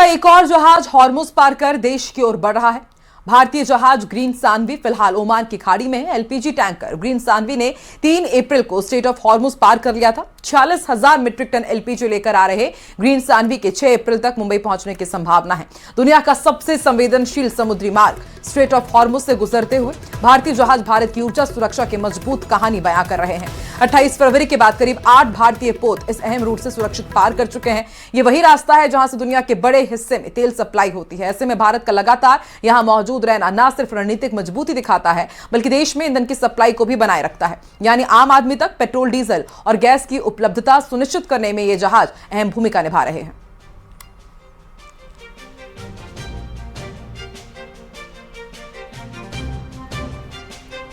एक और जहाज हॉर्मुज पार कर देश की ओर बढ़ रहा है। भारतीय जहाज ग्रीन सानवी फिलहाल ओमान की खाड़ी में है। एलपीजी टैंकर ग्रीन सानवी ने 3 अप्रैल को स्ट्रेट ऑफ हॉर्मुज पार कर लिया था। 46,000 मीट्रिक टन एलपीजी लेकर आ रहे ग्रीन सानवी के 6 अप्रैल तक मुंबई पहुंचने की संभावना है। दुनिया का सबसे संवेदनशील समुद्री मार्ग स्ट्रेट ऑफ हॉर्मुज से गुजरते हुए भारतीय जहाज भारत की ऊर्जा सुरक्षा की मजबूत कहानी बयां कर रहे हैं। 28 फरवरी के बाद करीब 8 भारतीय पोत इस अहम रूट से सुरक्षित पार कर चुके हैं। ये वही रास्ता है जहां से दुनिया के बड़े हिस्से में तेल सप्लाई होती है। ऐसे में भारत का लगातार यहां मौजूद रहना न सिर्फ रणनीतिक मजबूती दिखाता है, बल्कि देश में ईंधन की सप्लाई को भी बनाए रखता है। यानी आम आदमी तक पेट्रोल, डीजल और गैस की उपलब्धता सुनिश्चित करने में ये जहाज अहम भूमिका निभा रहे हैं।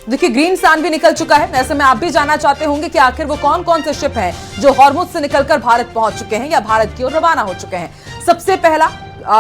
देखिए, ग्रीन सानवी निकल चुका है। ऐसे में आप भी जानना चाहते होंगे कि आखिर वो कौन कौन से शिप हैं जो हॉर्मुज से निकलकर भारत पहुंच चुके हैं या भारत की ओर रवाना हो चुके हैं। सबसे पहला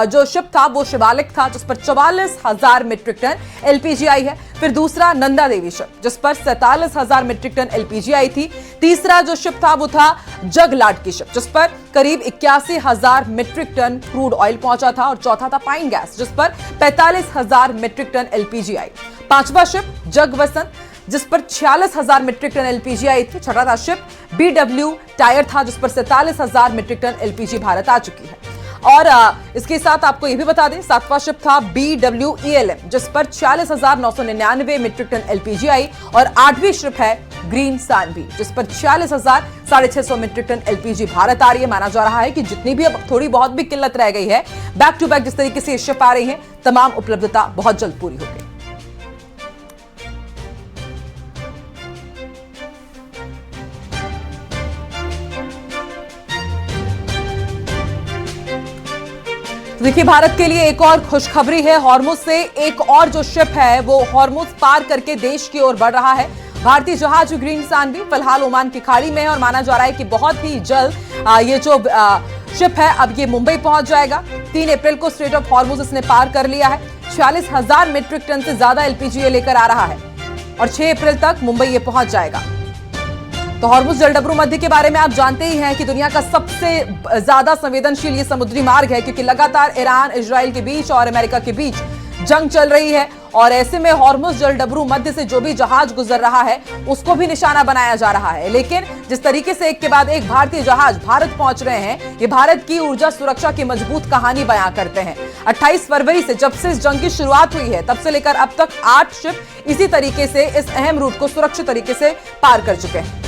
जो शिप था वो शिवालिक था, जिस पर 44,000 मीट्रिक टन एलपीजी आई है। फिर दूसरा नंदा देवी शिप, जिस पर 47,000 मीट्रिक टन एलपीजी आई थी। तीसरा जो शिप था वो था जगलाट की शिप, जिस पर करीब 81,000 मीट्रिक टन क्रूड ऑयल पहुंचा था। और चौथा था पाइन गैस, जिस पर 45,000 मीट्रिक टन एलपीजी आई। पांचवा शिप जगवसंत, जिस पर 46,000 मीट्रिक टन एलपीजी आई थी। छठा था शिप बीडब्ल्यू टायर था, जिस पर 47,000 मीट्रिक टन एलपीजी भारत आ चुकी है। और इसके साथ आपको यह भी बता दें, सातवां शिप था BWELM, जिस पर 46,999 मीट्रिक टन एलपीजी आई। और आठवीं शिप है ग्रीन सानवी, जिस पर 46,650 मीट्रिक टन एलपीजी भारत आ रही है। माना जा रहा है कि जितनी भी अब थोड़ी बहुत भी किल्लत रह गई है, बैक टू बैक जिस तरीके से ये शिप आ रही है, तमाम उपलब्धता बहुत जल्द पूरी होगी। देखिए, भारत के लिए एक और खुशखबरी है। हॉर्मुज से एक और जो शिप है वो हॉर्मुज पार करके देश की ओर बढ़ रहा है। भारतीय जहाज ग्रीन सानवी फिलहाल ओमान की खाड़ी में है और माना जा रहा है कि बहुत ही जल्द ये जो शिप है अब ये मुंबई पहुंच जाएगा। 3 अप्रैल को स्ट्रेट ऑफ हॉर्मुज इसने पार कर लिया है। 46,000 मीट्रिक टन से ज्यादा एलपीजी लेकर आ रहा है और 6 अप्रैल तक मुंबई ये पहुंच जाएगा। तो हॉर्मुज जलडबरू मध्य के बारे में आप जानते ही हैं कि दुनिया का सबसे ज्यादा संवेदनशील ये समुद्री मार्ग है, क्योंकि लगातार ईरान, इजराइल के बीच और अमेरिका के बीच जंग चल रही है। और ऐसे में हॉर्मुज जलडबरू मध्य से जो भी जहाज गुजर रहा है उसको भी निशाना बनाया जा रहा है। लेकिन जिस तरीके से एक के बाद एक भारतीय जहाज भारत पहुंच रहे हैं, ये भारत की ऊर्जा सुरक्षा की मजबूत कहानी बयां करते हैं। 28 फरवरी से जब से इस जंग की शुरुआत हुई है, तब से लेकर अब तक 8 शिप इसी तरीके से इस अहम रूट को सुरक्षित तरीके से पार कर चुके हैं।